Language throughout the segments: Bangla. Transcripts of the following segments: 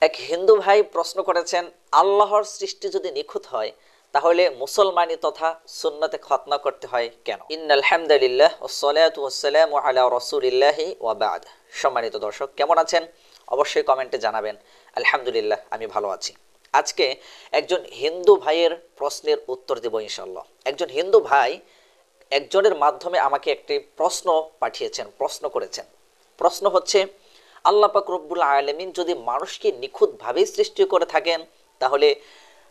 এক হিন্দু ভাই প্রশ্ন করেছেন, আল্লাহর সৃষ্টি যদি নিখুঁত হয় তাহলে মুসলমানি তথা সুন্নতে খতনা করতে হয় কেন? ইন্নাল হামদুলিল্লাহ ওয়াসসালাতু ওয়াসসালামু আলা রাসূলিল্লাহি ওয়া বা'দ। সম্মানিত দর্শক, কেমন আছেন? অবশ্যই কমেন্টে জানাবেন। আলহামদুলিল্লাহ, আমি ভালো আছি। আজকে একজন হিন্দু ভাইয়ের প্রশ্নের উত্তর দেব ইনশাআল্লাহ। একজন হিন্দু ভাই একজনের মাধ্যমে আমাকে একটি প্রশ্ন পাঠিয়েছেন, প্রশ্ন করেছেন। প্রশ্ন হচ্ছে, আল্লাহ পাক রব্বুল আলামিন যদি মানুষকে নিখুঁতভাবে সৃষ্টি করে থাকেন তাহলে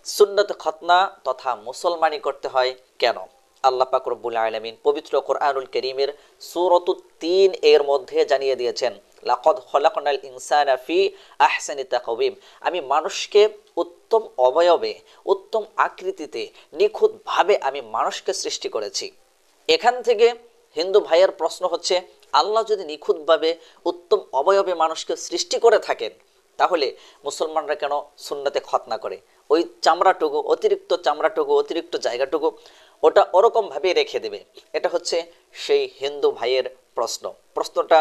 সুন্নত খতনা তথা মুসলমানি করতে হয় কেন? আল্লাহ পাক রব্বুল আলামিন পবিত্র কোরআনুল কারীমের সূরাতুত তিন এর মধ্যে জানিয়ে দিয়েছেন, লাকাদ খলাকনাল ইনসানা ফি আহসানি তাকওয়িম। আমি মানুষকে উত্তম অবয়বে, উত্তম আকৃতিতে, নিখুঁতভাবে আমি মানুষকে সৃষ্টি করেছি। এখান থেকে হিন্দু ভাইয়ের প্রশ্ন হচ্ছে, আল্লাহ যদি নিখুঁতভাবে উত্তম অবয়বে মানুষকে সৃষ্টি করে থাকেন তাহলে মুসলমানরা কেন সুন্নতে খতনা করে? ওই চামড়াটুকু, অতিরিক্ত চামড়াটুকু, অতিরিক্ত জায়গাটুকু ওটা ওরকমভাবে রেখে দেবে। এটা হচ্ছে সেই হিন্দু ভাইয়ের প্রশ্ন। প্রশ্নটা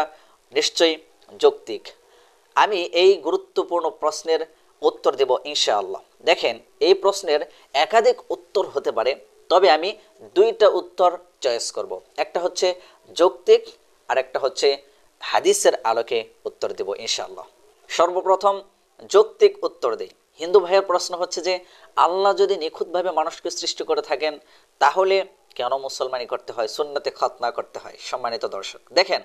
নিশ্চয়ই যৌক্তিক। আমি এই গুরুত্বপূর্ণ প্রশ্নের উত্তর দেব ইনশাআল্লাহ। দেখেন, এই প্রশ্নের একাধিক উত্তর হতে পারে, তবে আমি দুইটা উত্তর চয়েস করব। একটা হচ্ছে যৌক্তিক আর একটা হচ্ছে হাদিসের আলোকে উত্তর দেব ইনশাআল্লাহ। সর্বপ্রথম যৌক্তিক উত্তর দেই। হিন্দু ভাইয়ের প্রশ্ন হচ্ছে যে, আল্লাহ যদি নিখুঁতভাবে মানুষকে সৃষ্টি করে থাকেন তাহলে কেন মুসলমানি করতে হয়, সুন্নতে খতনা করতে হয়? সম্মানিত দর্শক, দেখেন,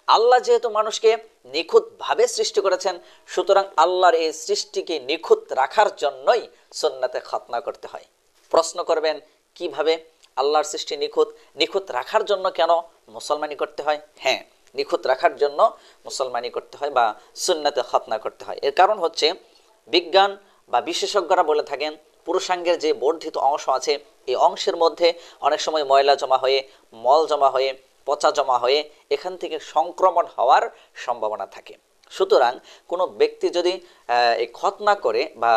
আল্লাহ যেহেতু মানুষকে নিখুঁতভাবে সৃষ্টি করেছেন, সুতরাং আল্লাহর এই সৃষ্টিকে নিখুঁত রাখার জন্যই সুন্নতে খতনা করতে হয়। প্রশ্ন করবেন, কিভাবে? আল্লাহর সৃষ্টি নিখুঁত, নিখুঁত রাখার জন্য কেন মুসলমানি করতে হয়? হ্যাঁ, নিখুঁত রাখার জন্য মুসলমানি করতে হয় বা সুন্নতে খতনা করতে হয়। এর কারণ হচ্ছে, বিজ্ঞান বা বিশেষজ্ঞরা বলে থাকেন, পুরুষাঙ্গের যে বর্ধিত অংশ আছে এই অংশের মধ্যে অনেক সময় ময়লা জমা হয়ে, মল জমা হয়ে, পচা জমা হয়ে এখান থেকে সংক্রমণ হওয়ার সম্ভাবনা থাকে। সুতরাং কোনো ব্যক্তি যদি এই খতনা করে বা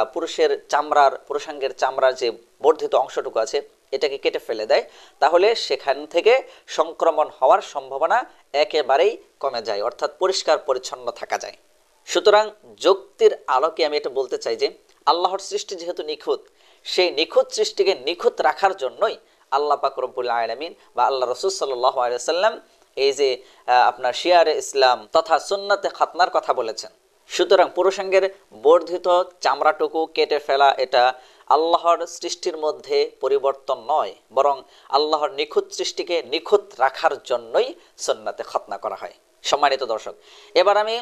পুরুষাঙ্গের চামড়ার যে বর্ধিত অংশটুকু আছে এটাকে কেটে ফেলে দেয়, তাহলে সেখান থেকে সংক্রমণ হওয়ার সম্ভাবনা একেবারেই কমে যায়, অর্থাৎ পরিষ্কার পরিচ্ছন্ন থাকা যায়। সুতরাং যুক্তির আলোকে আমি এটা বলতে চাই যে, আল্লাহর সৃষ্টি যেহেতু নিখুঁত, সেই নিখুঁত সৃষ্টিকে নিখুঁত রাখার জন্যই আল্লাহ পাক রব্বুল আলামিন বা আল্লাহ রাসূল সাল্লাল্লাহু আলাইহি ওয়াসাল্লাম এই যে আপনার শিয়ারে ইসলাম তথা সুন্নতে খতনার কথা বলেছেন। সুতরাং পুরুষাঙ্গের বর্ধিত চামড়াটুকু কেটে ফেলা এটা আল্লাহর সৃষ্টির মধ্যে পরিবর্তন নয়, বরং আল্লাহর নিখুঁত সৃষ্টিকে নিখুঁত রাখার জন্যই সুন্নতে খতনা করা হয়। সম্মানিত দর্শক, এবার আমি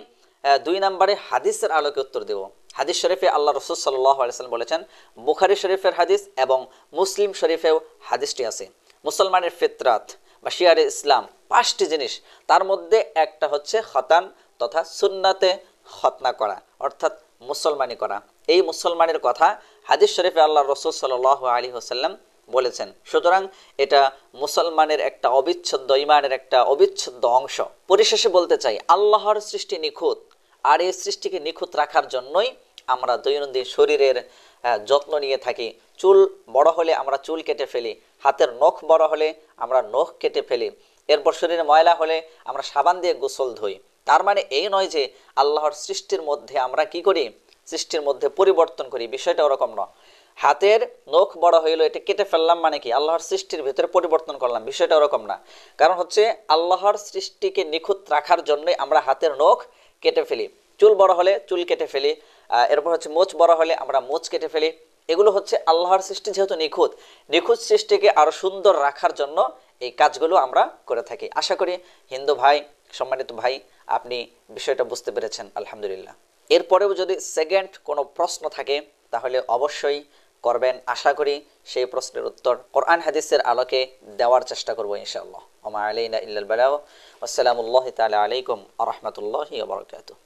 দুই নম্বরে হাদিসের আলোকে উত্তর দেব। হাদিস শরীফে আল্লাহ রাসূল সাল্লাল্লাহু আলাইহি ওয়াসাল্লাম বলেছেন, বুখারী শরীফের হাদিস এবং মুসলিম শরীফেও হাদিসটি আছে, মুসলমানের ফিতরাত বা শিয়ারে ইসলাম 5টি জিনিস, তার মধ্যে একটা হচ্ছে খতান তথা সুন্নাতে খতনা করা, অর্থাৎ মুসলমানি করা। এই মুসলমানের কথা হাদিস শরীফে আল্লাহ রাসূল সাল্লাল্লাহু আলাইহি ওয়াসাল্লাম বলেছেন। সুতরাং এটা মুসলমানের একটা অবিচ্ছেদ্য, ইমানের একটা অবিচ্ছেদ্য অংশ। পরিশেষে বলতে চাই, আল্লাহর সৃষ্টি নিখুঁত, আর এই সৃষ্টিকে নিখুঁত রাখার জন্যই আমরা দৈনন্দিন শরীরের যত্ন নিয়ে থাকি। চুল বড় হলে আমরা চুল কেটে ফেলি, হাতের নখ বড় হলে আমরা নখ কেটে ফেলি, এরপর শরীরে ময়লা হলে আমরা সাবান দিয়ে গোসল ধুই। তার মানে এই নয় যে আল্লাহর সৃষ্টির মধ্যে আমরা কি করি, সৃষ্টির মধ্যে পরিবর্তন করি, বিষয়টা ওরকম নয়। হাতের নখ বড় হইলো, এটা কেটে ফেললাম মানে কি আল্লাহর সৃষ্টির ভিতরে পরিবর্তন করলাম, বিষয়টা ওরকম না। কারণ হচ্ছে আল্লাহর সৃষ্টিকে নিখুঁত রাখার জন্যই আমরা হাতের নখ কেটে ফেলি, চুল বড় হলে চুল কেটে ফেলি, এরপর হচ্ছে মোচ বড় হলে আমরা মোচ কেটে ফেলি। এগুলো হচ্ছে আল্লাহর সৃষ্টি যেহেতু নিখুঁত, নিখুঁত সৃষ্টিকে আরো সুন্দর রাখার জন্য এই কাজগুলো আমরা করে থাকি। আশা করি হিন্দু ভাই, সম্মানিত ভাই, আপনি বিষয়টা বুঝতে পেরেছেন, আলহামদুলিল্লাহ। এরপরেও যদি সেকেন্ড কোনো প্রশ্ন থাকে তাহলে অবশ্যই করবেন। আশা করি সেই প্রশ্নের উত্তর কোরআন হাদিসের আলোকে দেওয়ার চেষ্টা করব ইনশাআল্লাহ। ওয়া মা আলাইনা ইল্লাল বালাগ। আসসালামু আলাইকুম ওয়া রাহমাতুল্লাহি ওয়া বারাকাতুহু।